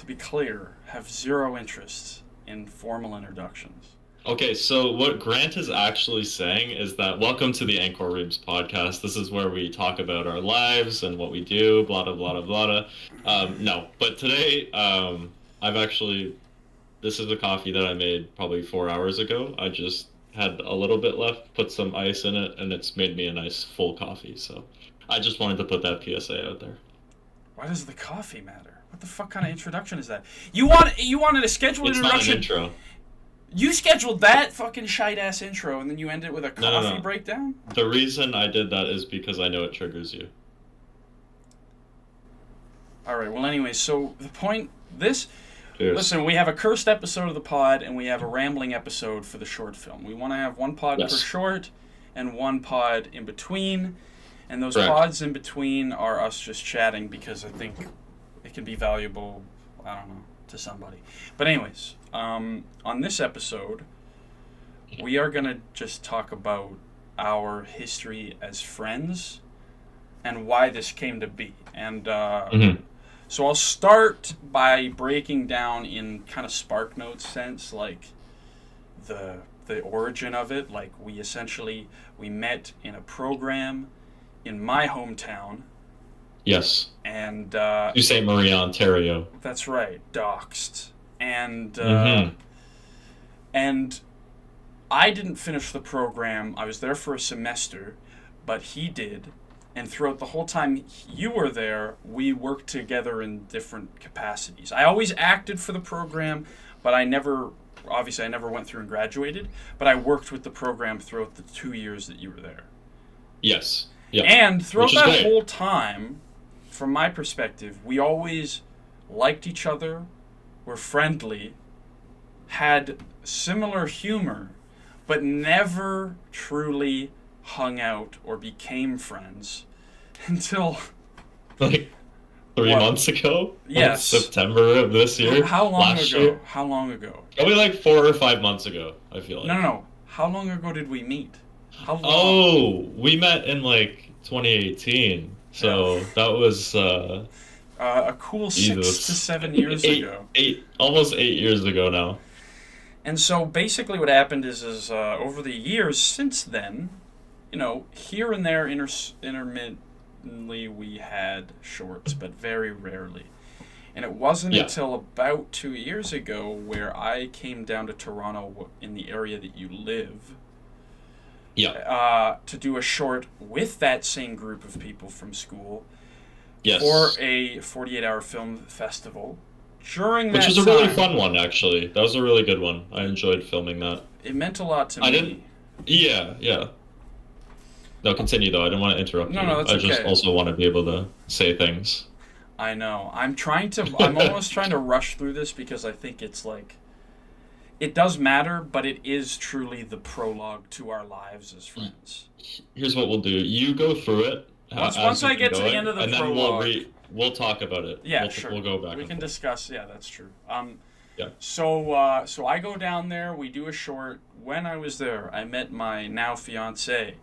to be clear, have zero interest in formal introductions. Okay, so what Grant is actually saying is that welcome to the Angkor Reims podcast. This is where we talk about our lives and what we do, blah, blah, blah, blah, blah. No, but today, I've actually, this is a coffee that I made probably 4 hours ago. I just had a little bit left, put some ice in it, and it's made me a nice full coffee. So I just wanted to put that PSA out there. Why does the coffee matter? What the fuck kind of introduction is that? You wanted a scheduled It's not an introduction. intro. You scheduled that fucking shite ass intro, and then you end it with a No, no, coffee no. breakdown. The reason I did that is because I know it triggers you. All right. Well, anyway, so the point this. Cheers. Listen, we have a cursed episode of the pod, and we have a rambling episode for the short film. We want to have one pod per Yes. short, and one pod in between. And those Correct. pods in between are us just chatting because I think it can be valuable. I don't know, to somebody. But anyways, on this episode, we are gonna just talk about our history as friends and why this came to be. And Mhm. so I'll start by breaking down in kind of Spark Notes sense, like the origin of it. Like we met in a program in my hometown, Yes. and To St. Marie, Ontario. that's right, doxed, and Mm-hmm. and I didn't finish the program. I was there for a semester, but he did. And throughout the whole time you were there, we worked together in different capacities. I always acted for the program, but obviously, I never went through and graduated, but I worked with the program throughout the 2 years that you were there. Yes. Yeah. And throughout Which is that great. whole time, from my perspective, we always liked each other, were friendly, had similar humor, but never truly hung out or became friends until Like 3 What? months ago? Like Yes. September of this year? how long Last ago? year? How long ago? Probably like 4 or 5 months ago, I feel like. No. How long ago did we meet? How long? Oh, we met in like 2018. So Yeah. that was A cool Jesus. 6 to 7 years eight, ago. almost 8 years ago now. And so basically what happened is over the years since then, here and there intermittently we had shorts, but very rarely. And it wasn't Yeah. until about 2 years ago where I came down to Toronto in the area that you live Yeah. to do a short with that same group of people from school Yes. for a 48-hour film festival. During Which that was a really time, fun one, actually. That was a really good one. I enjoyed filming that. it meant a lot to I me. didn't. Yeah, yeah. No, continue though. I didn't want to interrupt No, you. no, that's I just okay. also want to be able to say things. I know. I'm almost trying to rush through this because I think it's like, it does matter, but it is truly the prologue to our lives as friends. Here's what we'll do. You go through it Once I you've get been to the going, end of the and then prologue. we'll talk about it. Yeah, we'll, sure. We'll go back We and can forth. discuss. Yeah, that's true. Yeah. So I go down there. We do a short. When I was there, I met my now fiance.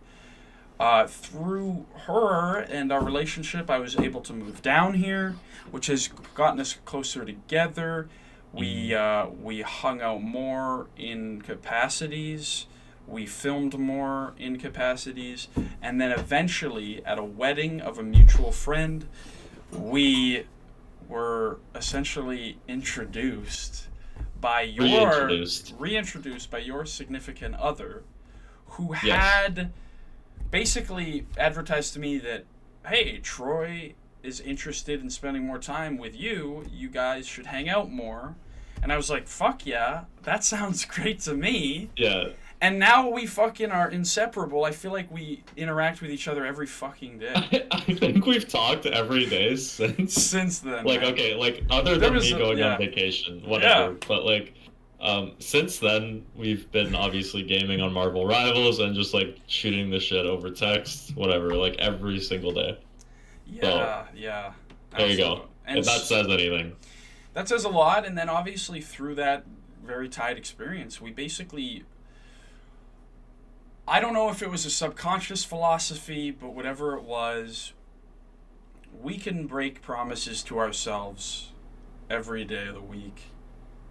Through her and our relationship, I was able to move down here, which has gotten us closer together. We hung out more in capacities. We filmed more in capacities, and then eventually, at a wedding of a mutual friend, we were essentially introduced by reintroduced by your significant other, who Yes. had basically advertised to me that, hey, Troy is interested in spending more time with you. You guys should hang out more. And I was like, fuck yeah, that sounds great to me. Yeah. And now we fucking are inseparable. I feel like we interact with each other every fucking day. I think we've talked every day since. Since then, Like, man. okay, like other There than was me a- going yeah. on vacation, whatever. Yeah. But like, since then we've been obviously gaming on Marvel Rivals and just like shooting the shit over text, whatever, like every single day. Yeah. There you go. Absolutely. And If that says anything. that says a lot. And then obviously through that very tight experience, we basically, I don't know if it was a subconscious philosophy, but whatever it was, we can break promises to ourselves every day of the week.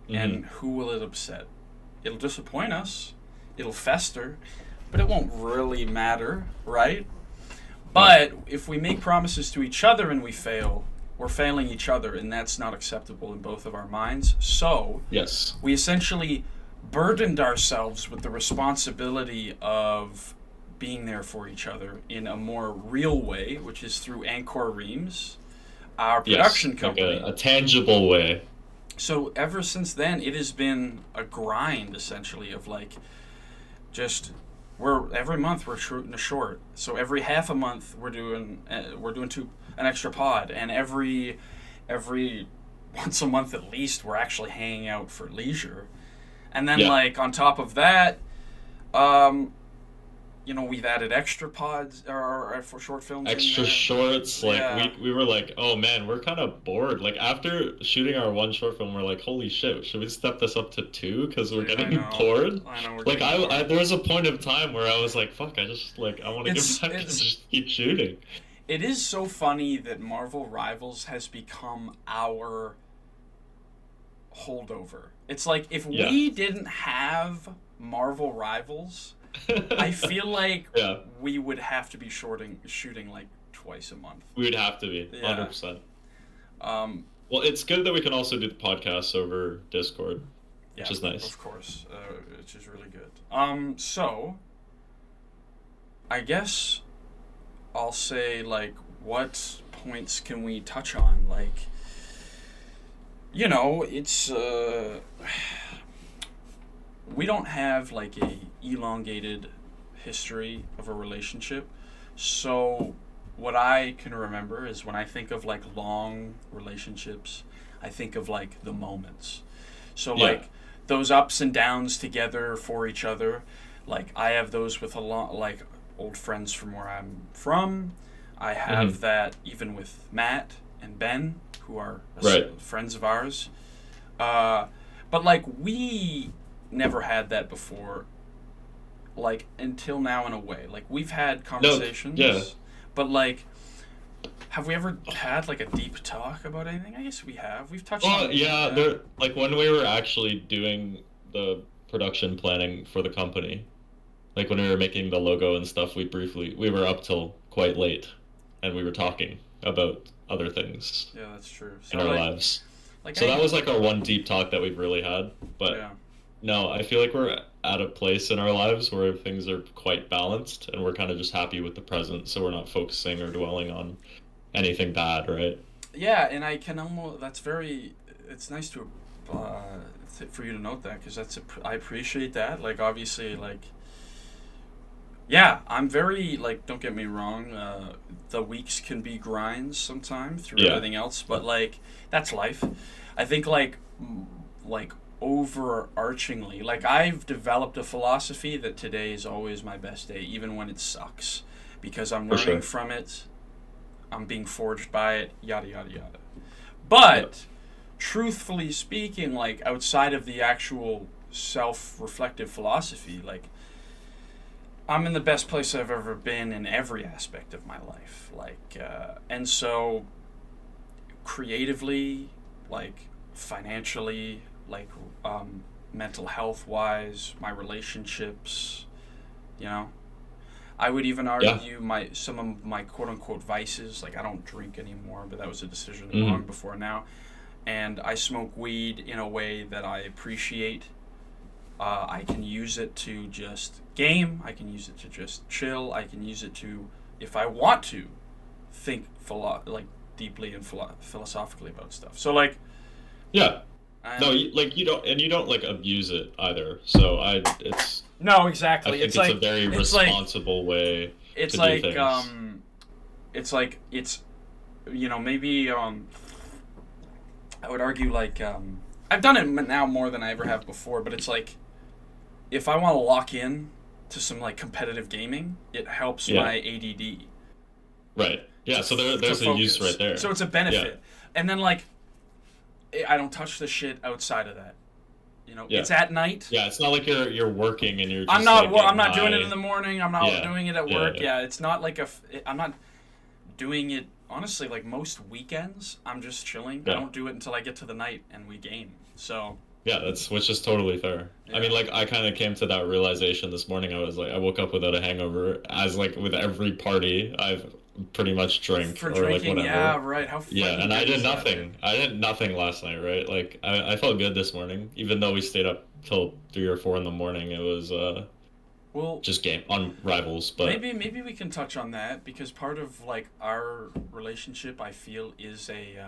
Mm-hmm. And who will it upset? It'll disappoint us. It'll fester, but it won't really matter, right? But if we make promises to each other and we fail, we're failing each other, and that's not acceptable in both of our minds. So Yes. we essentially burdened ourselves with the responsibility of being there for each other in a more real way, which is through Angkor Reims, our Yes. production company. Like a tangible way. So ever since then, it has been a grind, essentially, of like just every month we're shooting a short. So every half a month we're doing an extra pod, and every once a month at least we're actually hanging out for leisure. And then like on top of that, we've added extra pods or for short films. Extra shorts, like we were like, oh man, we're kind of bored. Like after shooting our one short film, we're like, holy shit, should we step this up to 2 because we're getting bored? I know. Like I there was a point of time where I was like, fuck, I just like I want to get back and just keep shooting. It is so funny that Marvel Rivals has become our holdover. It's like if we didn't have Marvel Rivals, I feel like we would have to be shooting like twice a month. We would have to be 100%. Well, it's good that we can also do the podcast over Discord, which is nice. Of course, which is really good. So I guess I'll say like, what points can we touch on? Like, it's we don't have like a elongated history of a relationship. So what I can remember is when I think of like long relationships, I think of like the moments. So like those ups and downs together for each other. Like I have those with a lot like old friends from where I'm from. I have that even with Matt and Ben, who are friends of ours. But like we never had that before, like until now in a way. Like we've had conversations, but like, have we ever had like a deep talk about anything? I guess we have. We've touched on it. There, like when we were actually doing the production planning for the company, like when we were making the logo and stuff, we were up till quite late, and we were talking about other things. Yeah, that's true. In our lives. So that was like our one deep talk that we've really had. But no, I feel like we're at a place in our lives where things are quite balanced, and we're kind of just happy with the present, so we're not focusing or dwelling on anything bad, right? Yeah, and I can almost. It's nice to for you to note that, because I appreciate that. Like obviously, like. Yeah, I'm very, like, don't get me wrong, the weeks can be grinds sometimes through everything else, but, like, that's life. I think, like, overarchingly, like, I've developed a philosophy that today is always my best day, even when it sucks, because I'm learning from it, I'm being forged by it, yada, yada, yada. But, truthfully speaking, like, outside of the actual self-reflective philosophy, like, I'm in the best place I've ever been in every aspect of my life. Like, and so creatively, like financially, like mental health wise, my relationships, I would even argue some of my quote unquote vices. Like I don't drink anymore, but that was a decision long before now. And I smoke weed in a way that I appreciate. I can use it to just game. I can use it to just chill. I can use it to, if I want to, think deeply and philosophically about stuff. So like, you don't like abuse it either. So it's no, exactly. I think it's a very responsible way to do things. It's maybe I would argue like I've done it now more than I ever have before, but it's like, if I want to lock in to some like competitive gaming, it helps my ADD. Right. Yeah. So there's a use right there. So it's a benefit. And then like, I don't touch the shit outside of that. It's at night. Yeah. It's not like you're working and you're. Just I'm not doing it in the morning. I'm not doing it at work. Yeah. It's not like I'm not doing it honestly, like most weekends, I'm just chilling. I Yeah. don't do it until I get to the night and we game. So, Yeah, that's which is totally fair. I mean, yeah. like I kind of came to that realization this morning. I was like, I woke up without a hangover, as like with every party I've pretty much drank For or like drinking, yeah, whatever. right. How Yeah, fucking and I good did is that, dude? nothing. I did nothing last night, right? Like I felt good this morning, even though we stayed up till 3 or 4 in the morning. It was Well, just game on Rivals, but maybe we can touch on that because part of like our relationship, I feel, is a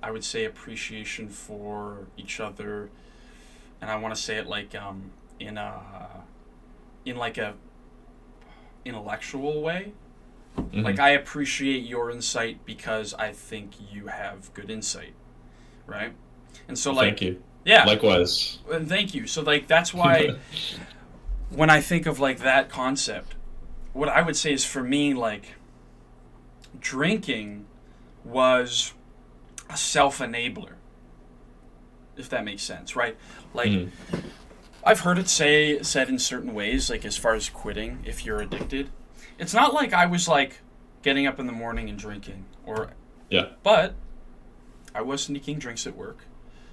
I would say appreciation for each other, and I want to say it like in a in like a intellectual way. Like mhm. I appreciate your insight because I think you have good insight, right? And so Thank like you. yeah, Likewise. and thank you. So like that's why when I think of like that concept, what I would say is for me like drinking was a self enabler, if that makes sense, right? Like Mhm. I've heard it said in certain ways, like as far as quitting if you're addicted. It's not like I was like getting up in the morning and drinking or Yeah. but I was sneaking drinks at work,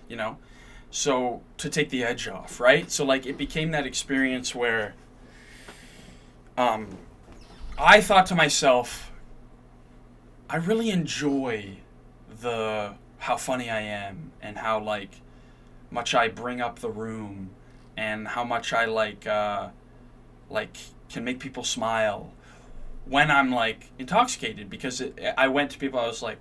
you know? So to take the edge off, right? So like it became that experience where um I thought to myself, I really enjoy the how funny I am and how like much I bring up the room and how much I like can make people smile when I'm like intoxicated because I went to people I was like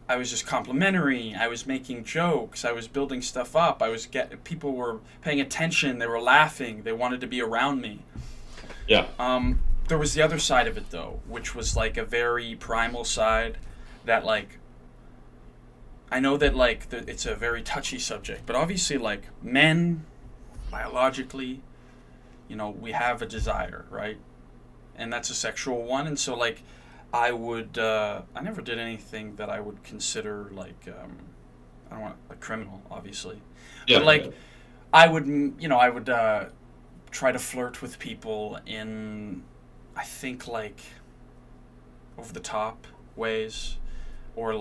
I was just complimentary. I was making jokes. I was building stuff up. I was get people were paying attention. They were laughing. They wanted to be around me. Yeah. There was the other side of it though, which was like a very primal side that like I know that like it's a very touchy subject, but obviously like men biologically, we have a desire, right? And that's a sexual one, and so like I never did anything that I would consider like I don't want a criminal, obviously, but Yeah. Yeah. like I would try to flirt with people in I think like over the top ways or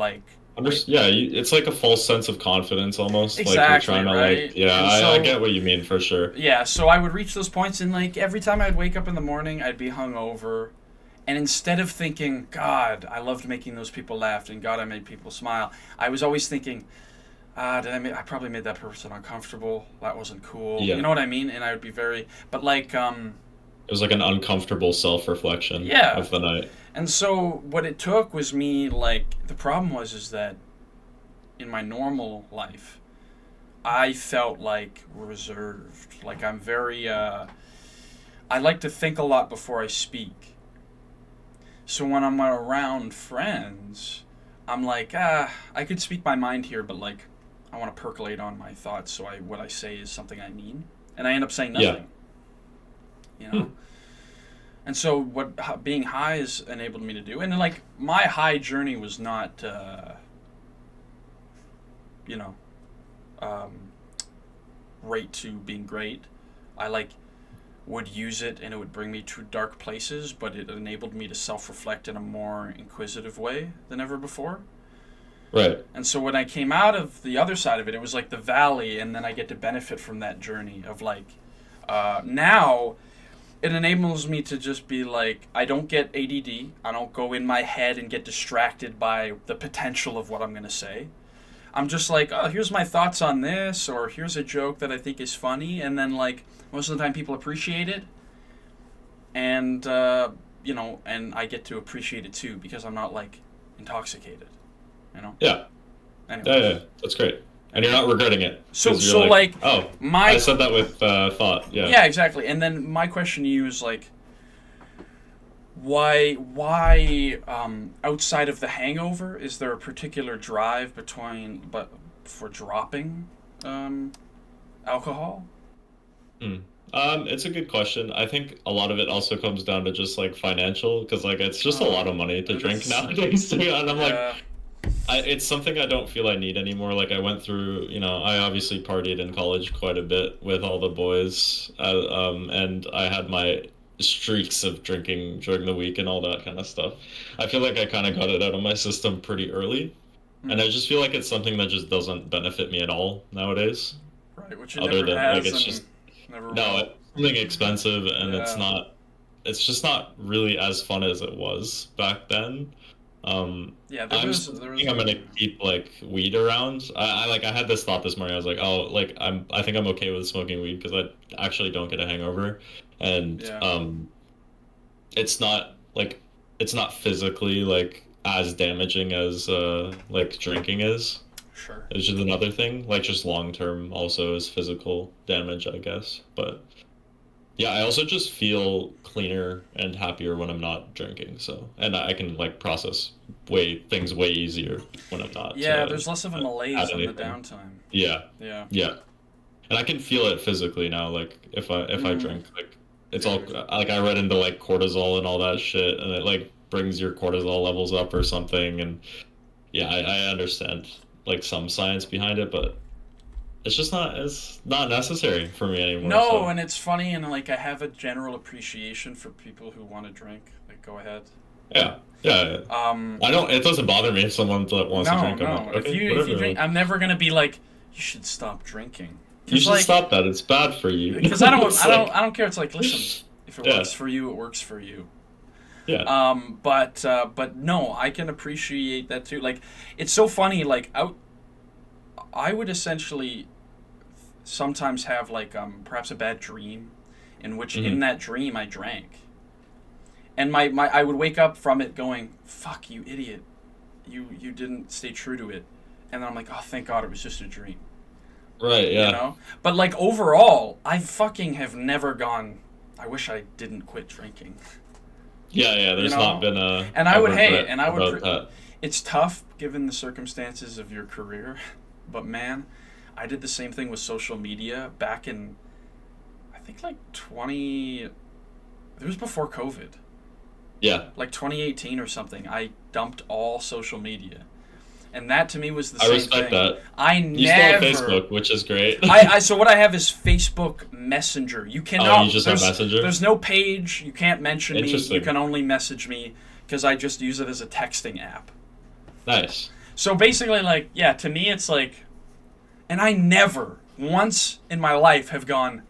Yeah, it's like a false sense of confidence almost. Like you're exactly trying to like, right, yeah, and I so get what you mean for sure. yeah, so I would reach those points, and like every time I'd wake up in the morning, I'd be hungover, and instead of thinking, God, I loved making those people laugh, and God, I made people smile, I was always thinking, I probably made that person uncomfortable. That wasn't cool. You Yeah. know what I mean? And I would be but like, It was like an uncomfortable self-reflection yeah. of the night. And so what it took was me like the problem was is that in my normal life, I felt like reserved. Like I'm very I like to think a lot before I speak. So when I'm around friends, I'm like, I could speak my mind here, but like I want to percolate on my thoughts so I what I say is something I mean. And I end up saying Yeah. nothing, you Hmm. know? And so what being high has enabled me to do. And then like my high journey was not you know, um, rate to being great. I like would use it and it would bring me to dark places, but it enabled me to self reflect in a more inquisitive way than ever before. Right. And so when I came out of the other side of it, it was like the valley, and then I get to benefit from that journey of like, now it enables me to just be like, I don't get ADD. I don't go in my head and get distracted by the potential of what I'm going to say. I'm just like, oh, here's my thoughts on this, or here's a joke that I think is funny, and then like most of the time people appreciate it, and and I get to appreciate it too because I'm not like intoxicated, you know. Yeah. Yeah, Anyways, yeah. That's great. And you're anyways. not regretting it So because you're so like, like oh, I my said that with thought. Yeah. yeah, exactly. And then my question to you is like, why outside of the hangover is there a particular drive but for dropping um, alcohol? Hmm. It's a good question. I think a lot of it also comes down to just like financial, because like it's just a lot of money to It drink is. nowadays. And I'm like, Yeah. it's something I don't feel I need anymore. Like I went through, I obviously partied in college quite a bit with all the boys, and I had my streaks of drinking during the week and all that kind of stuff. I feel like I kind of got it out of my system pretty early, and I just feel like it's something that just doesn't benefit me at all nowadays. Right, which it Other never than like has it's and just never no, will. it's something expensive and it's Yeah. not. It's just not really as fun as it was back then. Yeah, I'm there still was thinking I'm gonna keep like weed around. I had this thought this morning. I was like, oh, like I think I'm okay with smoking weed because I actually don't get a hangover, and yeah, it's not like it's not physically like as damaging as like drinking is. sure. It's just another thing, like just long term also is physical damage, I guess. But yeah, I also just feel cleaner and happier when I'm not drinking. So, and I can like process way easier when I'm not Yeah, there's less of a at malaise on the anything. downtime. Yeah, Yeah. yeah, and I can feel it physically now. Like if I Mm, drink, like it's all very. like I read into like cortisol and all that shit, and it like brings your cortisol levels up or something. And yeah, I understand like some science behind it, but it's not necessary for me anymore. No, So and it's funny, and like I have a general appreciation for people who want to drink. Like, go ahead. yeah, yeah. Um, I don't. It doesn't bother me if someone that wants to no, drink. I'm like, no. okay, If you whatever. drink, Like, I'm never gonna be like, you should stop drinking. you Cause should like, stop that. It's bad for you. because I don't, It's like, I don't care. It's like, listen, if it yeah, works for you, it works for you. yeah, But no, I can appreciate that too. Like, it's so funny. Like, I would essentially sometimes have like perhaps a bad dream, in which in hmm that dream I drank, and my I would wake up from it going, "Fuck you, idiot! You didn't stay true to it," and then I'm like, "Oh, thank God, it was just a dream," right, you yeah, know. But like overall, I fucking have never gone. I wish I didn't quit drinking. yeah, yeah. You There's not know, been and a I would regret hey, and I would. about that. It's tough given the circumstances of your career, but man, I did the same thing with social media back in I think like 20 it was before COVID. Yeah, Like 2018 or something. I dumped all social media. And that to me was the I same respect thing. that. I You still have never Facebook, which is great. I so what I have is Facebook Messenger. You Oh, you cannot just have Messenger? there's no page, you can't mention me, you Interesting. can only message me because I just use it as a texting app. Nice. So basically, like, yeah, to me, it's like, and I never once in my life have gone,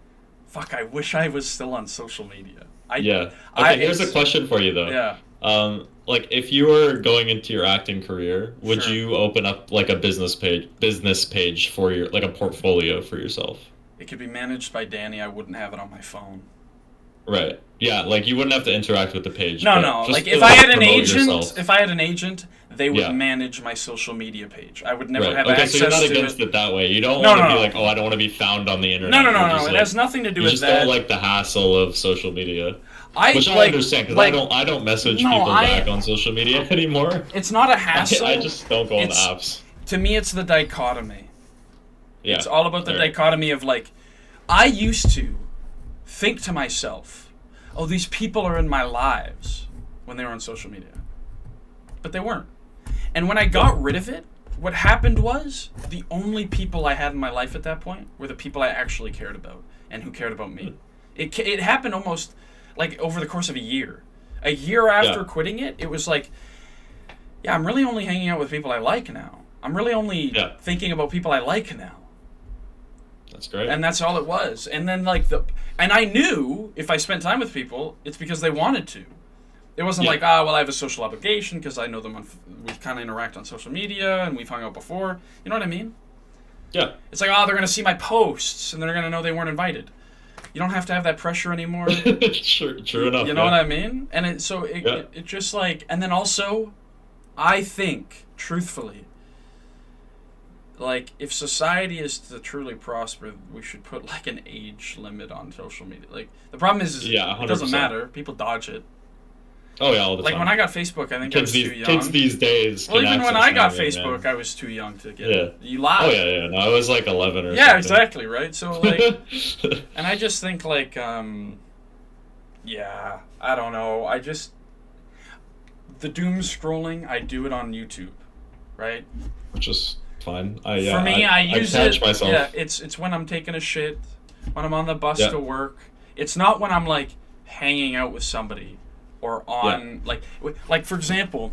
fuck, I wish I was still on social media. Yeah. Okay, here's a It's, question for you though. yeah, Like if you were going into your acting career, would sure. you open up like a business page for your like a portfolio for yourself? It could be managed by Danny. I wouldn't have it on my phone. Right. Yeah, like you wouldn't have to interact with the page, No, but no. just Like to, if I like, had an promote agent, yourself. they would Yeah. manage my social media page. I would never Right. have Okay, so you're access not to against it. it that way. You don't No, want no, to be no. like, oh, I don't want to be found on the internet. No, no, You're no, no, just no. It like has nothing to do you with just that. don't like the hassle of social media, I which I like, understand because like, I don't message no, people I. back on social media anymore. It's not a I, hassle. I just don't go on the It's apps. to me, it's the dichotomy. Yeah. It's all about the Right. dichotomy of like, I used to think to myself, oh, these people are in my lives when they were on social media. But they weren't. And when I got rid of it, what happened was the only people I had in my life at that point were the people I actually cared about and who cared about me. It happened almost like over the course of a year. A year after Yeah. quitting it, it was like, yeah, I'm really only hanging out with people I like now. I'm really only Yeah. thinking about people I like now. That's great. And that's all it was. And then and I knew if I spent time with people, it's because they wanted to. It wasn't Yeah. like, well, I have a social obligation because I know them we kind of interact on social media and we've hung out before. You know what I mean? Yeah. It's like, they're going to see my posts and they're going to know they weren't invited. You don't have to have that pressure anymore. True enough. You know yeah. what I mean? And Yeah. it just like, and then also, I think, truthfully, like, if society is to truly prosper, we should put like an age limit on social media. Like, the problem is Yeah, it doesn't 100%. matter. People dodge it. Oh yeah, all the Like time. when I got Facebook, I think I was too young. Kids these days. Well, can even when access I got anything, Facebook, man. I was too young to get Yeah. it. You lied. Oh yeah, yeah. No, I was like 11 or Yeah, something. exactly, right? So like, and I just think like, yeah, I don't know. The doom scrolling, I do it on YouTube, right? Which is fine. For me, I use catch it. myself. Yeah, it's when I'm taking a shit, when I'm on the bus Yeah. to work. It's not when I'm like, hanging out with somebody or Yeah. on like for example,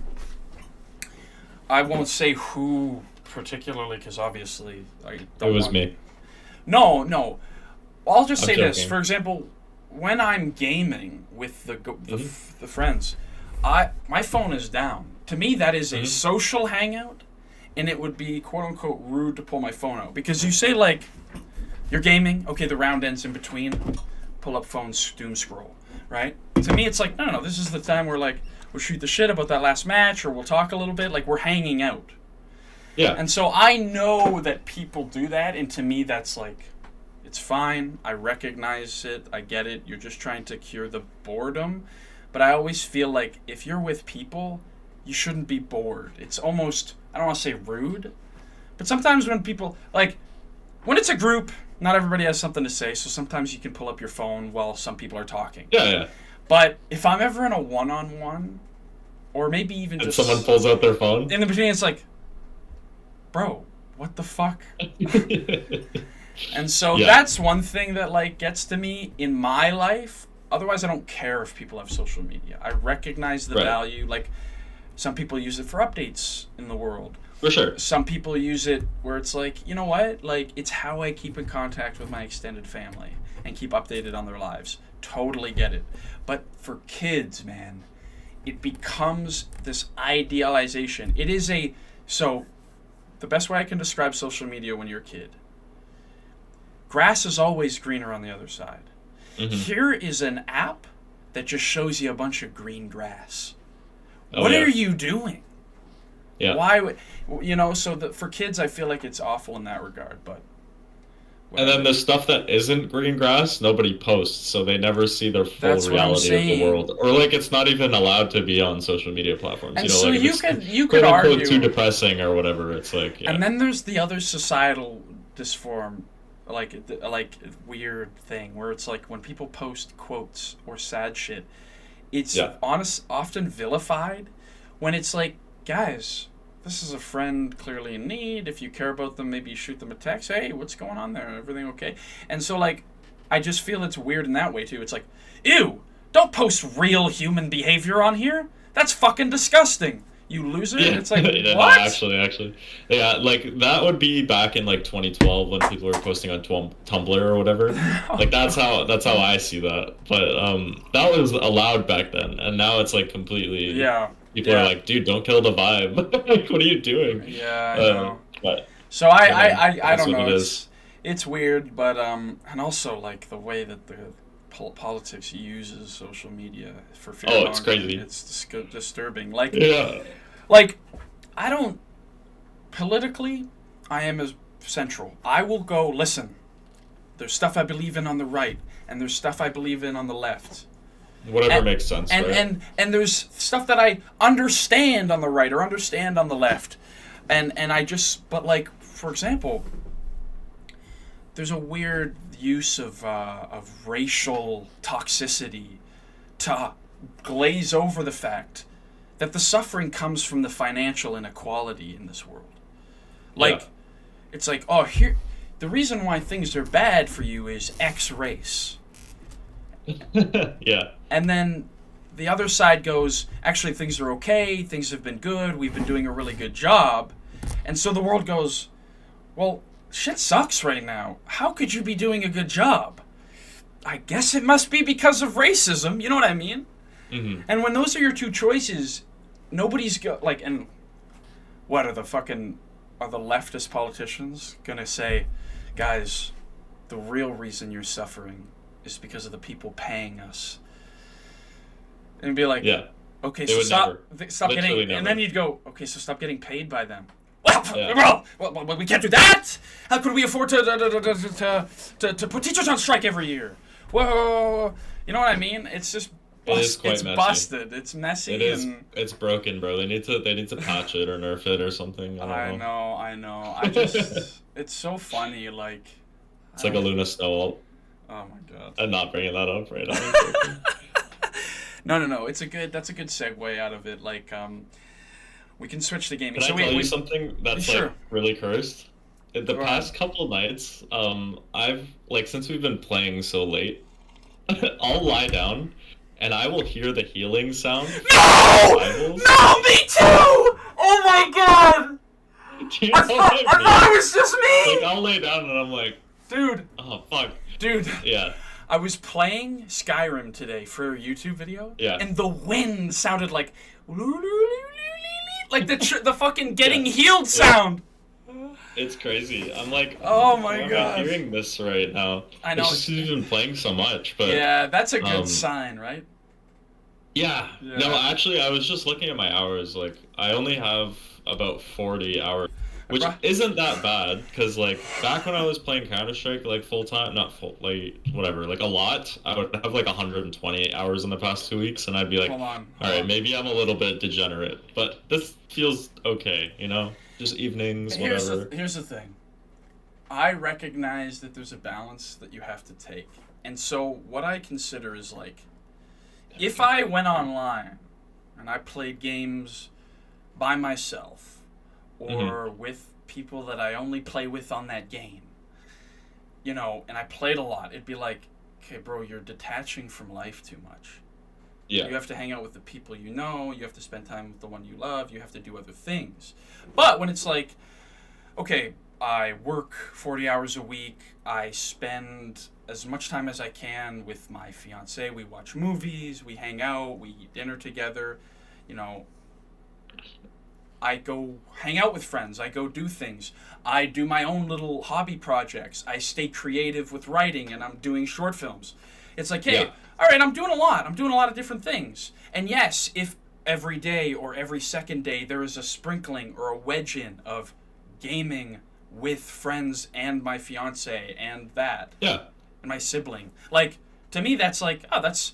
I won't say who particularly because obviously I It don't was want. me. No, no. I'll just I'm say this. joking. For example, when I'm gaming with Hmm. the friends, my phone is down. To me, that is a Hmm. social hangout, and it would be quote unquote rude to pull my phone out because you say like you're gaming. Okay, the round ends in between. Pull up phone, doom scroll. Right? To me, it's like no, no, no. This is the time where like we'll shoot the shit about that last match, or we'll talk a little bit. Like we're hanging out. Yeah. And so I know that people do that, and to me, that's like, it's fine. I recognize it. I get it. You're just trying to cure the boredom. But I always feel like if you're with people, you shouldn't be bored. It's almost, I don't want to say rude, but sometimes when people, like, when it's a group, not everybody has something to say, so sometimes you can pull up your phone while some people are talking. Yeah, yeah. But if I'm ever in a one on one, or maybe even And just someone pulls out their phone. in the between, it's like, bro, what the fuck? And so Yeah. that's one thing that like gets to me in my life. Otherwise, I don't care if people have social media. I recognize the Right. value. Like some people use it for updates in the world. For sure. Some people use it where it's like, you know what? Like it's how I keep in contact with my extended family and keep updated on their lives. Totally get it. But for kids, man, it becomes this idealization. It is a so the best way I can describe social media when you're a kid. Grass is always greener on the other side. Hmm. Here is an app that just shows you a bunch of green grass. Oh, What yeah. are you doing? Yeah. Why would so that for kids I feel like it's awful in that regard, but And then the stuff that isn't green grass, nobody posts, so they never see their full That's what I'm reality of the saying. world. Or like it's not even allowed to be on social media platforms. And You know, so like if you it's could quote unquote too argue, depressing or whatever, it's like yeah. and then there's the other societal disform, like weird thing where it's like when people post quotes or sad shit, it's Yeah. often vilified when it's like, guys, this is a friend clearly in need. If you care about them, maybe you shoot them a text. Hey, what's going on there? Everything okay? And so like, I just feel it's weird in that way too. It's like, ew, don't post real human behavior on here. That's fucking disgusting. You loser. Yeah, It's like, yeah, no, what? actually, yeah, like that would be back in like 2012 when people were posting on Tumblr or whatever. Like that's how I see that. But that was allowed back then, and now it's like completely. Yeah. People Yeah. are like, dude, don't kill the vibe. Like, what are you doing? Yeah, I Uh, know. but So I, you I, know, I, I that's don't what know. it It's is. it's weird, but and also like the way that the politics uses social media for fear Oh, it's mongering, crazy. it's disturbing. Like Yeah. like I don't politically, I am as central. I will go listen. There's stuff I believe in on the right, and there's stuff I believe in on the left. Whatever And makes sense, and, right? and there's stuff that I understand on the right or understand on the left. And I just but like for example, there's a weird use of racial toxicity to glaze over the fact that the suffering comes from the financial inequality in this world. Like, Yeah. it's like, oh, here, the reason why things are bad for you is X race. Yeah. And then the other side goes, actually, things are okay, things have been good, we've been doing a really good job. And so the world goes, well, shit sucks right now. How could you be doing a good job? I guess it must be because of racism, you know what I mean? Hmm. And when those are your two choices, nobody's and what are the leftist politicians gonna say, guys, the real reason you're suffering is because of the people paying us. And be like, Yeah. okay, They so would stop Literally getting, never. and then you'd go, okay, so stop getting paid by them. Yeah. Well, we can't do that. How could we afford to put teachers on strike every year? Whoa, you know what I mean? It's just It is quite it's messy. busted. It's messy. It is. And It's broken, bro. They need to patch it or nerf it or something. I don't know. I know. I just it's so funny. Like It's like a Luna Snow. oh my god. I'm not bringing that up right now. No. That's a good segue out of it. Like we can switch to gaming. Can So I tell we you something that's Sure. like really cursed? In the Go past ahead. couple nights, I've like since we've been playing so late, I'll lie down and I will hear the healing sound. No! Rivals. No, me too! Oh my god! Do you know what I mean? thought it was just me! Like, I'll lay down and I'm like, Dude. oh, fuck. Dude. Yeah. I was playing Skyrim today for a YouTube video. Yeah. And the wind sounded like... Like the fucking getting healed sound. It's crazy. I'm like, oh my why am god. I hearing this right now? I know. It's just you've been playing so much, but... Yeah, that's a good sign, right? Yeah. No, actually, I was just looking at my hours. Like, I only have about 40 hours, which isn't that bad, because, like, back when I was playing Counter-Strike, like, full-time, not full, like, whatever, like, a lot, I would have, like, 128 hours in the past 2 weeks, and I'd be like, all right, maybe I'm a little bit degenerate, but this feels okay, you know? Just evenings, whatever. Here's the thing. I recognize that there's a balance that you have to take. And so what I consider is, like, if I went online and I played games by myself or with people that I only play with on that game, you know, and I played a lot, it'd be like, okay, bro, you're detaching from life too much. Yeah. You have to hang out with the people you know, you have to spend time with the one you love, you have to do other things. But when it's like, okay, I work 40 hours a week, I spend as much time as I can with my fiance, we watch movies, we hang out, we eat dinner together, you know, I go hang out with friends, I go do things, I do my own little hobby projects, I stay creative with writing, and I'm doing short films. It's like, hey, all right, I'm doing a lot of different things. And yes, if every day or every second day there is a sprinkling or a wedge in of gaming with friends and my fiance and that. Yeah. And my sibling. Like, to me, that's like, oh, that's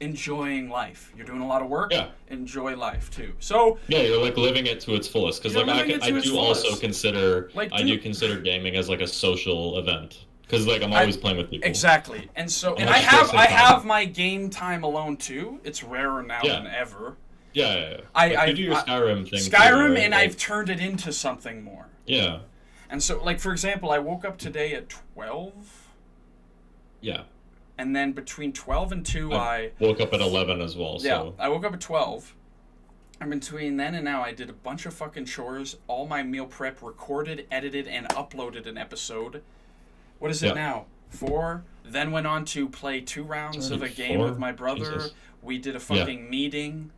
enjoying life. You're doing a lot of work. Yeah. Enjoy life too. So yeah, you're like living it to its fullest. Because like I do also consider consider gaming as like a social event. Because like I'm always playing with people. Exactly. And so and I have my game time alone too. It's rarer now than ever. Yeah. You do your Skyrim thing. Skyrim, too, right? And I've turned it into something more. Yeah. And so, like, for example, I woke up today at 12. Yeah. And then between 12 and 2, I woke up at 11 as well. Yeah, so. I woke up at 12. And between then and now, I did a bunch of fucking chores, all my meal prep, recorded, edited, and uploaded an episode. What is it now? 4? Then went on to play 2 rounds of a game with my brother. Jesus. We did a fucking meeting.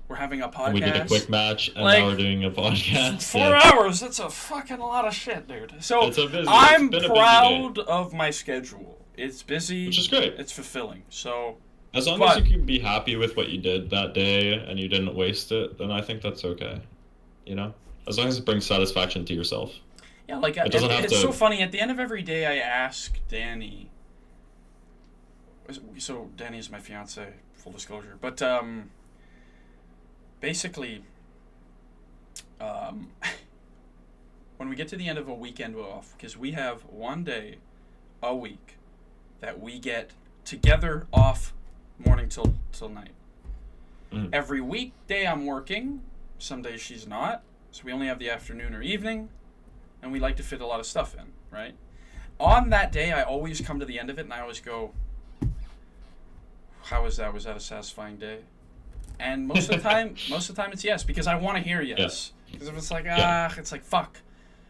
We're having a podcast. We did a quick match, and now we're doing a podcast. 4 hours. That's a fucking lot of shit, dude. So I'm proud of my schedule. It's busy. Which is great. It's fulfilling. So as long as you can be happy with what you did that day and you didn't waste it, then I think that's okay. You know? As long as it brings satisfaction to yourself. Yeah, like it's so funny. At the end of every day, I ask Danny. So Danny is my fiance, full disclosure. But basically, when we get to the end of a weekend off, because we have one day a week that we get together off morning till night. Every weekday I'm working. Some days she's not. So we only have the afternoon or evening. And we like to fit a lot of stuff in, right? On that day, I always come to the end of it, and I always go, how was that? Was that a satisfying day? And most of the time it's yes, because I want to hear yes. Because if it's like, it's like, fuck,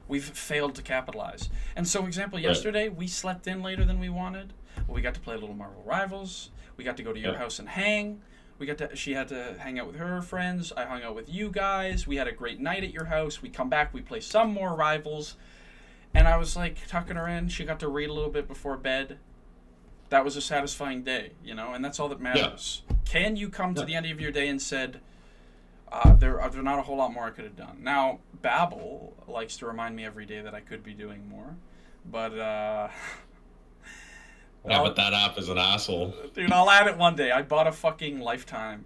we've failed to capitalize. And so, example, yesterday, we slept in later than we wanted. Well, we got to play a little Marvel Rivals. We got to go to your house and hang. She had to hang out with her friends. I hung out with you guys. We had a great night at your house. We come back. We play some more Rivals. And I was like tucking her in. She got to read a little bit before bed. That was a satisfying day, you know, and that's all that matters. Yeah. Can you come to the end of your day and said, there not a whole lot more I could have done. Now, Babbel likes to remind me every day that I could be doing more. But, but that app is an asshole. Dude, I'll add it one day. I bought a fucking lifetime.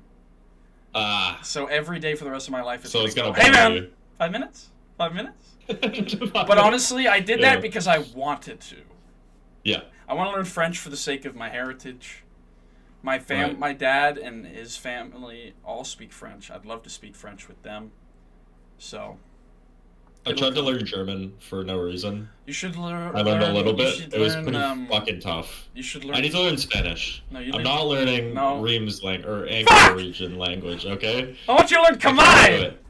So every day for the rest of my life it's gonna go, hey man, 5 minutes? 5 minutes? But honestly, I did that because I wanted to. Yeah. I want to learn French for the sake of my heritage. My dad and his family all speak French. I'd love to speak French with them. So, I tried to learn German for no reason. You should learn. I learned a little You bit. should It was learn. pretty fucking tough. You should I learn. need to learn Spanish. No, you I'm need. not learning No. Reims or Angkor Fuck! region language, okay? I want you to learn I can't do Khmer. it.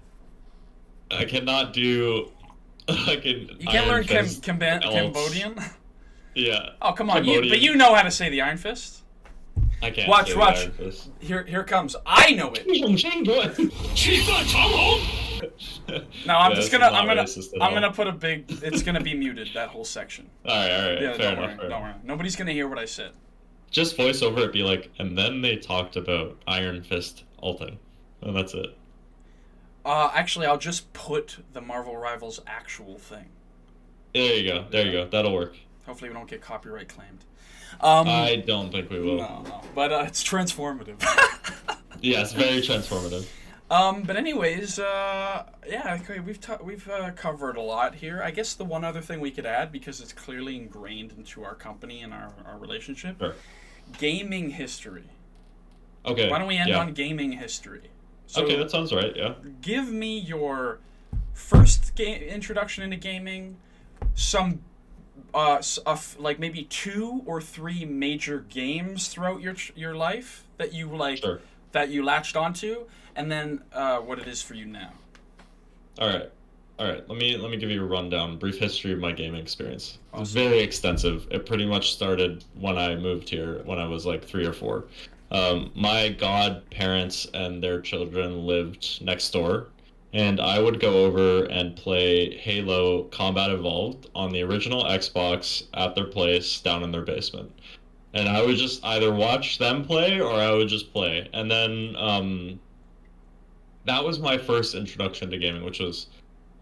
I cannot do fucking You can't learn Iron Fist else. Cambodian. Yeah. Oh come on, Cambodian. but you know how to say the Iron Fist. I can't Watch, say the watch. Iron Fist. Here comes. I know it. No, I'm Yeah, just this gonna. is not I'm racist at gonna all. put a big. It's gonna be muted, that whole section. Alright, Yeah, fair don't enough. worry. Fair Don't enough. worry. Nobody's gonna hear what I said. Just voice over it, be like, and then they talked about Iron Fist ulting. And that's it. Actually, I'll just put the Marvel Rivals actual thing. There you go. There you go. That'll work. Hopefully, we don't get copyright claimed. I don't think we will. No. But it's transformative. Yeah, it's very transformative. But anyways, yeah, okay, we've covered a lot here. I guess the one other thing we could add, because it's clearly ingrained into our company and our relationship, Sure. gaming history. Okay. Why don't we end yeah. on gaming history? So Okay, that sounds right. Yeah. give me your first introduction into gaming, some like maybe 2 or 3 major games throughout your life that you like, Sure. that you latched onto, and then what it is for you now. All right. All right. Let me give you a rundown, brief history of my gaming experience. It's Awesome. very extensive. It pretty much started when I moved here, when I was like 3 or 4. My godparents and their children lived next door, and I would go over and play Halo Combat Evolved on the original Xbox at their place down in their basement. And I would just either watch them play or I would just play. And then that was my first introduction to gaming, which was,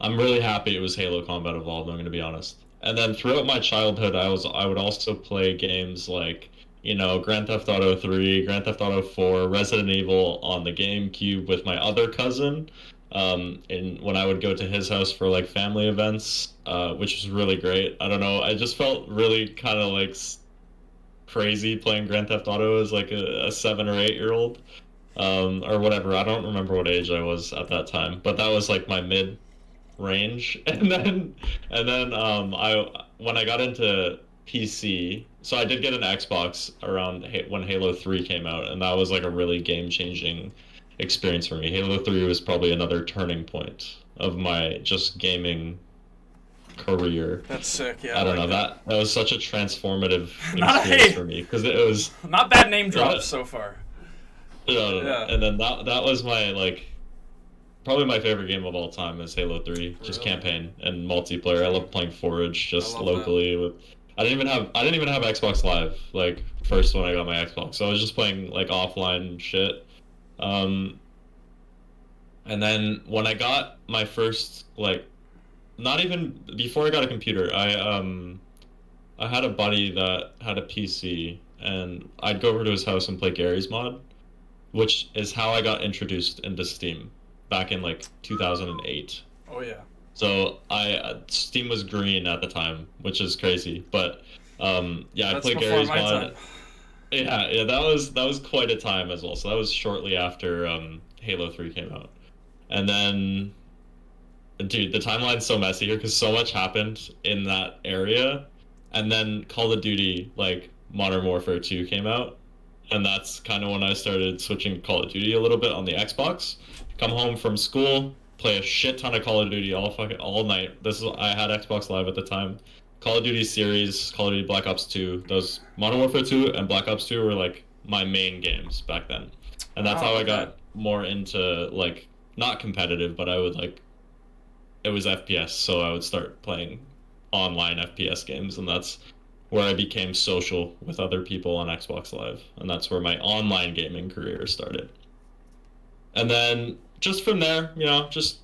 I'm really happy it was Halo Combat Evolved, I'm going to be honest. And then throughout my childhood, I would also play games like, you know, Grand Theft Auto 3, Grand Theft Auto 4, Resident Evil on the GameCube with my other cousin. And when I would go to his house for like family events, which was really great. I don't know, I just felt really kind of like crazy playing Grand Theft Auto as like a 7 or 8 year old, or whatever. I don't remember what age I was at that time, but that was like my mid range. And then I when I got into PC, so I did get an Xbox around when Halo 3 came out, and that was like a really game changing experience for me. Halo 3 was probably another turning point of my just gaming career. That's sick. Yeah, I don't like know, that was such a transformative Not experience a- for me, because it was Not bad name drops Yeah. so far. no. Yeah. And then that was my like probably my favorite game of all time is Halo 3, just Really? campaign and multiplayer. I love playing Forge just I love locally with I didn't even have Xbox Live like first when I got my Xbox. So I was just playing like offline shit. And then when I got my first like not even before I got a computer, I had a buddy that had a PC, and I'd go over to his house and play Gary's Mod, which is how I got introduced into Steam back in like 2008. Oh yeah. So Steam was green at the time, which is crazy. But yeah, I That's played before Gary's my Mod. time. Yeah, that was quite a time as well. So that was shortly after Halo 3 came out. And then, dude, the timeline's so messy here because so much happened in that area. And then Call of Duty, like Modern Warfare 2 came out. And that's kind of when I started switching to Call of Duty a little bit on the Xbox. Come home from school, play a shit ton of Call of Duty all night. I had Xbox Live at the time. Call of Duty series, Call of Duty Black Ops 2. Those Modern Warfare 2 and Black Ops 2 were like my main games back then. And that's how I got more into like not competitive, but I would like it was FPS, so I would start playing online FPS games, and that's where I became social with other people on Xbox Live, and that's where my online gaming career started. And then just from there, you know, just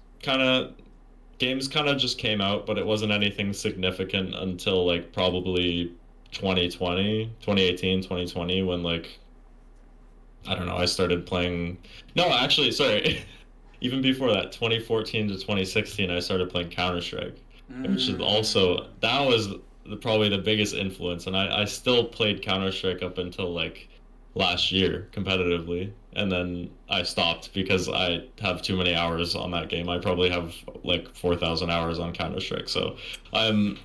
games kind of just came out, but it wasn't anything significant until like probably 2020, when like I don't know, I started playing. No, actually, sorry. Even before that, 2014 to 2016, I started playing Counter-Strike, which is also probably the biggest influence, and I still played Counter-Strike up until like last year competitively, and then I stopped because I have too many hours on that game. I probably have like 4,000 hours on Counter-Strike, so I'm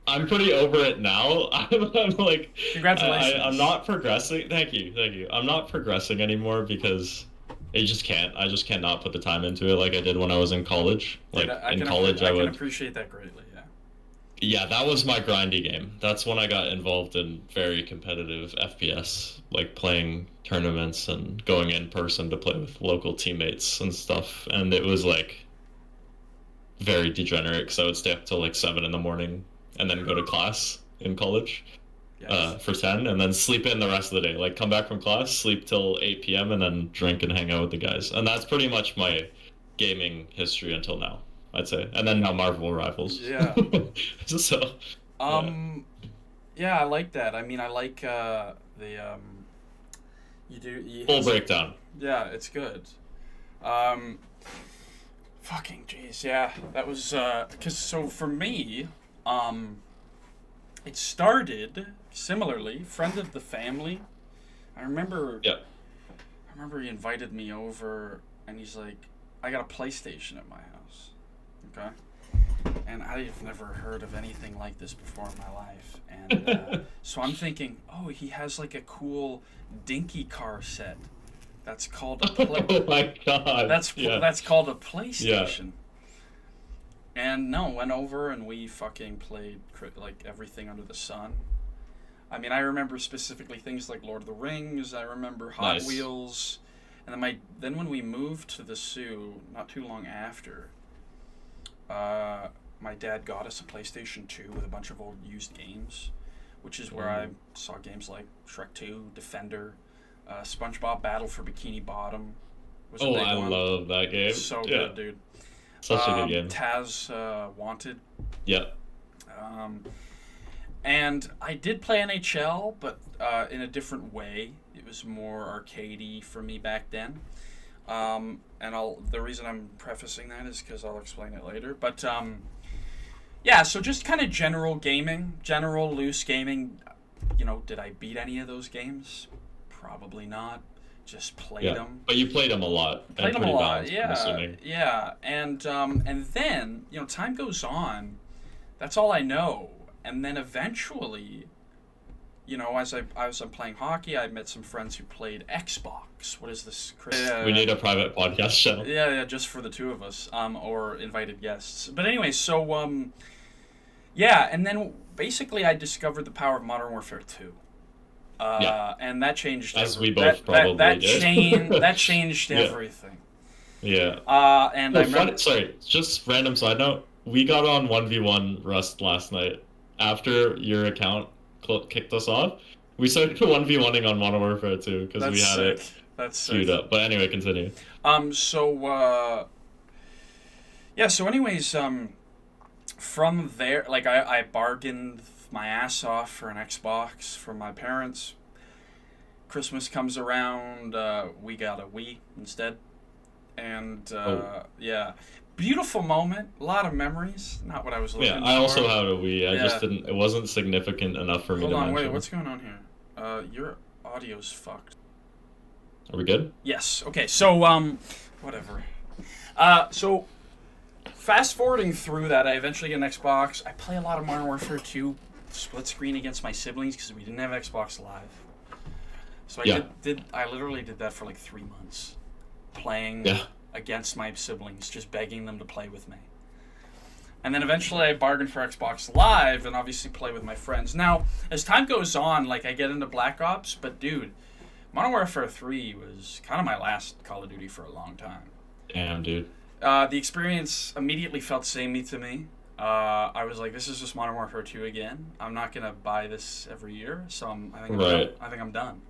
I'm pretty over it now. I'm like I'm Congratulations. not progressing. Thank you. I'm not progressing anymore because I just can't. I just cannot put the time into it like I did when I was in college. Dude, Like in college, I I can would. appreciate that greatly. Yeah. Yeah, that was my grindy game. That's when I got involved in very competitive FPS, like playing tournaments and going in person to play with local teammates and stuff. And it was like very degenerate because I would stay up till like 7 in the morning and then go to class in college Yikes. for 10 and then sleep in the rest of the day. Like come back from class, sleep till 8 p.m. and then drink and hang out with the guys. And that's pretty much my gaming history until now, I'd say. And then now Marvel Rivals. Yeah. So, yeah. Um. Yeah, I like that. I mean, I like the You do. Full breakdown. Yeah, it's good. Um. Fucking jeez. Yeah, that was because so for me, um, it started similarly. Friend of the family. I remember. Yeah. I remember he invited me over, and he's like, "I got a PlayStation at my house." Okay. And I've never heard of anything like this before in my life. And so I'm thinking, oh, he has like a cool dinky car set. That's called a Oh my god. that's called a Yeah. PlayStation. And no, went over and we fucking played like everything under the sun. I mean, I remember specifically things like Lord of the Rings. I remember Hot Nice. Wheels. And then when we moved to the Sioux, not too long after, my dad got us a PlayStation 2 with a bunch of old used games, which is where I saw games like Shrek 2, Defender, SpongeBob Battle for Bikini Bottom was a Oh, big I one. love that game. So Yeah. good, dude. Such a good game. Taz Wanted. Yeah. Um, and I did play NHL, but in a different way. It was more arcadey for me back then. And the reason I'm prefacing that is because I'll explain it later. But yeah, so just kind of general loose gaming. You know, did I beat any of those games? Probably not. Just played them. But you played them a lot. Played them a pretty lot. balanced, I'm Yeah, assuming. yeah. And then time goes on. That's all I know. And then eventually, as I'm playing hockey, I met some friends who played Xbox. What is this, Chris? We need a private podcast channel. Yeah, just for the two of us, or invited guests. But anyway, so yeah, and then basically I discovered the power of Modern Warfare 2. And that changed. As we both probably did. That changed Yeah. everything. Yeah. And I remember. Sorry, just random side note. We got on 1v1 Rust last night after your account kicked us off. We started 1v1ing on Modern Warfare 2 because we had it That's queued sick. up. But anyway, continue. Yeah. So, anyways, from there, like I bargained my ass off for an Xbox from my parents. Christmas comes around, we got a Wii instead, and yeah, beautiful moment, a lot of memories. Not what I was looking Yeah, for. I also had a Wii. I Yeah. just didn't. It wasn't significant enough for me Hold to on, mention. wait, what's going on here? Your audio's fucked. Are we good? Yes. Okay. So whatever. So fast forwarding through that, I eventually get an Xbox. I play a lot of Modern Warfare 2, split screen against my siblings because we didn't have Xbox Live. So I literally did that for like 3 months, playing against my siblings, just begging them to play with me. And then eventually I bargained for Xbox Live and obviously play with my friends. Now, as time goes on, like I get into Black Ops, but dude, Modern Warfare 3 was kind of my last Call of Duty for a long time. Damn, dude. The experience immediately felt samey to me. I was like, this is just Modern Warfare 2 again. I'm not going to buy this every year, so I think I'm done.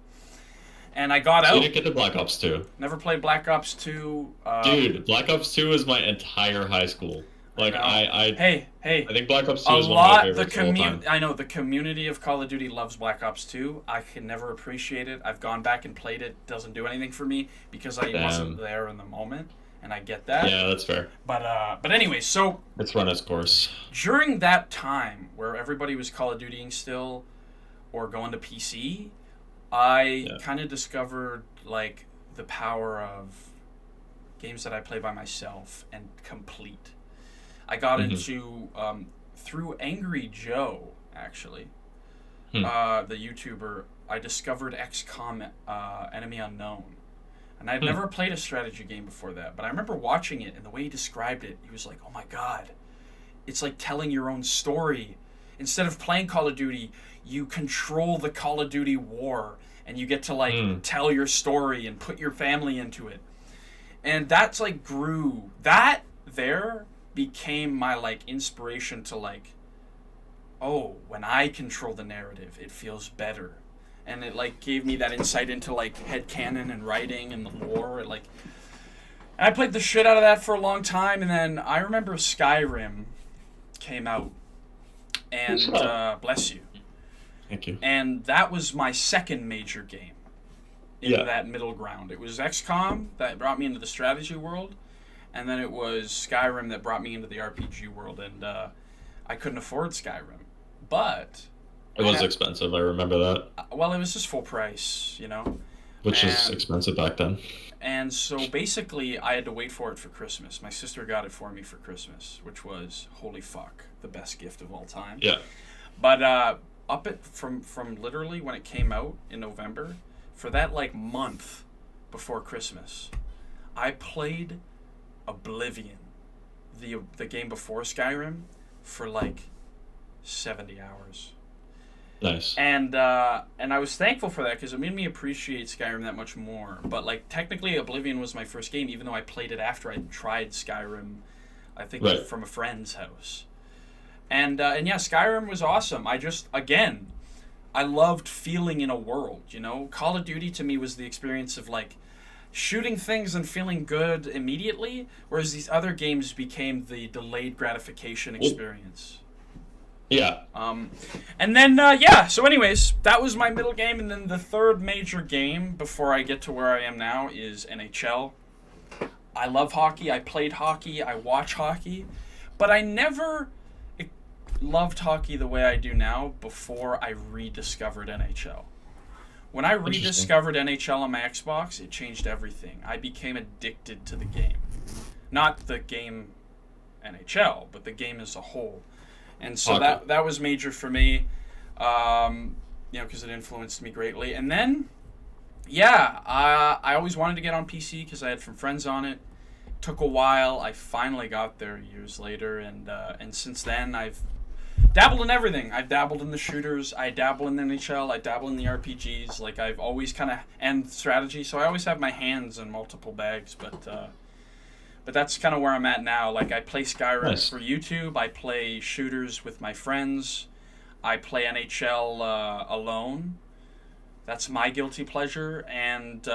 And I got out. You didn't get to Black Ops 2. Never played Black Ops 2. Dude, Black Ops 2 is my entire high school. Like, Hey. I think Black Ops 2 is one of my favorites of all time. I know, the community of Call of Duty loves Black Ops 2. I can never appreciate it. I've gone back and played it. Doesn't do anything for me because I wasn't there in the moment, and I get that. Yeah, that's fair. But anyway, so It's run its course. during that time where everybody was Call of Dutying still or going to PC, I Yeah. kind of discovered like the power of games that I play by myself and complete. I got Hmm. into through Angry Joe actually, Hmm. the YouTuber. I discovered XCOM Enemy Unknown, and I'd Hmm. never played a strategy game before that. But I remember watching it and the way he described it, he was like, "Oh my god, it's like telling your own story. Instead of playing Call of Duty, you control the Call of Duty war, and you get to like Hmm. tell your story and put your family into it." And that's like grew that there became my like inspiration to like, oh, when I control the narrative it feels better, and it like gave me that insight into like headcanon and writing and the lore. It, like, and I played the shit out of that for a long time, and then I remember Skyrim came out, and bless you, Thank you. and that was my second major game in Yeah. that middle ground. It was XCOM that brought me into the strategy world, and then it was Skyrim that brought me into the RPG world. And I couldn't afford Skyrim, but It was expensive. I remember that, well, it was just full price, you know, which is and expensive back then. so basically I had to wait for it for Christmas. My sister got it for me for Christmas, which was holy fuck the best gift of all time. Yeah. But up it from literally when it came out in November, for that like month before Christmas, I played Oblivion, the game before Skyrim, for like 70 hours. Nice. And I was thankful for that because it made me appreciate Skyrim that much more. But like technically, Oblivion was my first game, even though I played it after I tried Skyrim. I think Right. from a friend's house. And yeah, Skyrim was awesome. I just again, I loved feeling in a world. You know, Call of Duty to me was the experience of like shooting things and feeling good immediately, whereas these other games became the delayed gratification experience. Yeah. And then yeah. So, anyways, that was my middle game, and then the third major game before I get to where I am now is NHL. I love hockey. I played hockey. I watch hockey, but I never loved hockey the way I do now before I rediscovered NHL. When I Interesting. rediscovered NHL on my Xbox, it changed everything. I became addicted to the game. Not the game NHL, but the game as a whole. And so Hockey. that was major for me, you know, because it influenced me greatly. And then, yeah, I always wanted to get on PC because I had some friends on it. Took a while. I finally got there years later, and since then I've dabbled in everything. I've dabbled in the shooters. I dabble in the NHL. I dabble in the RPGs. Like I've always kind of and strategy. So I always have my hands in multiple bags. But that's kind of where I'm at now. Like I play Skyrim Nice. for YouTube. I play shooters with my friends. I play NHL alone. That's my guilty pleasure. And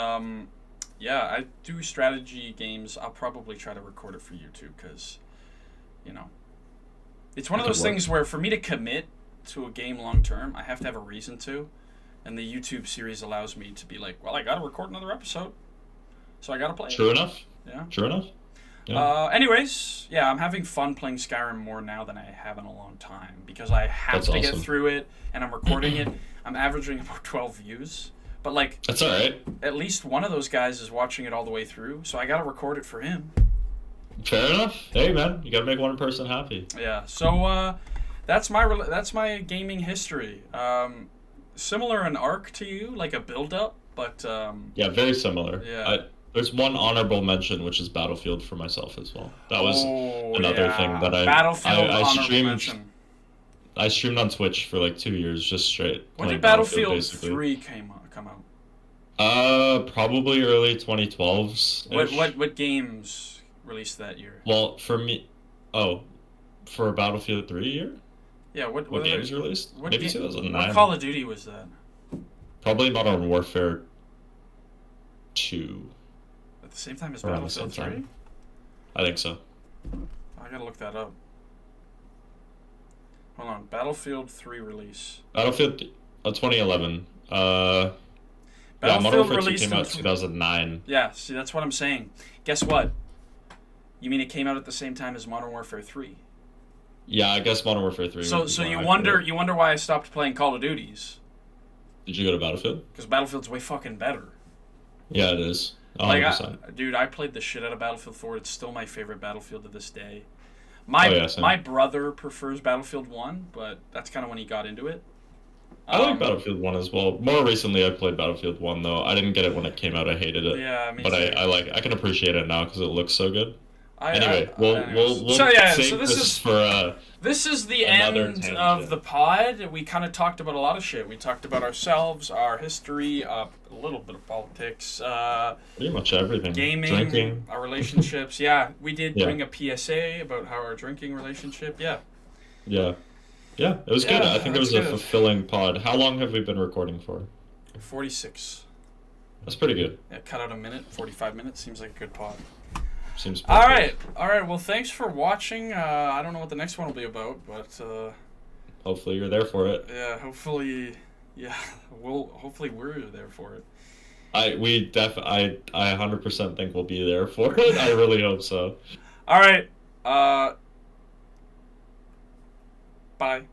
yeah, I do strategy games. I'll probably try to record it for YouTube because, you know, it's one of That could those work. things where for me to commit to a game long term, I have to have a reason to. And the YouTube series allows me to be like, well, I got to record another episode, so I got to play it. True enough. Yeah. True enough. Yeah. Anyways, yeah, I'm having fun playing Skyrim more now than I have in a long time because I have That's to get awesome. through it, and I'm recording it. I'm averaging about 12 views, but like That's all right. at least one of those guys is watching it all the way through, so I got to record it for him. Fair enough. Hey, man, you gotta make one person happy. Yeah. So that's my gaming history. Similar in arc to you, like a build up, but Yeah, very similar. Yeah. There's one honorable mention, which is Battlefield for myself as well. That was oh, another yeah. thing that Battlefield I honorable streamed. mention. I streamed on Twitch for like 2 years, just straight. When playing did Battlefield basically. 3 come out? Probably early 2012s. What games released that year? Well, for me, oh, for Battlefield 3 year? Yeah, what What other- games released? what Maybe ga- 2009. What Call of Duty was that? Probably Modern Warfare 2. At the same time as Around the same Battlefield 3? time. I think so. I gotta look that up. Hold on, Battlefield 3 release. Battlefield 2011. Yeah, Modern Battlefield Warfare 2 released came in out 2009. Yeah, see, that's what I'm saying. Guess what? You mean it came out at the same time as Modern Warfare 3? Yeah, I guess Modern Warfare 3. So would be so more you accurate. wonder why I stopped playing Call of Duties. Did you go to Battlefield? Because Battlefield's way fucking better. Yeah, it is. Like, 100%. dude, I played the shit out of Battlefield 4. It's still my favorite Battlefield to this day. Oh My yeah, my same. brother prefers Battlefield 1, but that's kind of when he got into it. I like Um, Battlefield 1 as well. More recently, I played Battlefield 1 though. I didn't get it when it came out. I hated it, yeah, me but too. I can appreciate it now because it looks so good. Anyway, Anyways, so we'll yeah, so save this this is for this is the another end of the tangent. pod. We kind of talked about a lot of shit. We talked about ourselves, our history, a little bit of politics, Pretty much everything. gaming, Drinking. our relationships. Yeah, we did Yeah, bring a PSA about how our drinking relationship. Yeah, yeah, yeah. It was good. yeah, I think it that's was a good. fulfilling pod. How long have we been recording for? 46. That's pretty good. Yeah, cut out a minute. 45 minutes seems like a good pod. Seems All perfect. right, all right. Well, thanks for watching. I don't know what the next one will be about, but Hopefully you're there for it. yeah, hopefully, yeah, hopefully we're there for it. I 100% think we'll be there for it. I really hope so. All right. Uh, bye.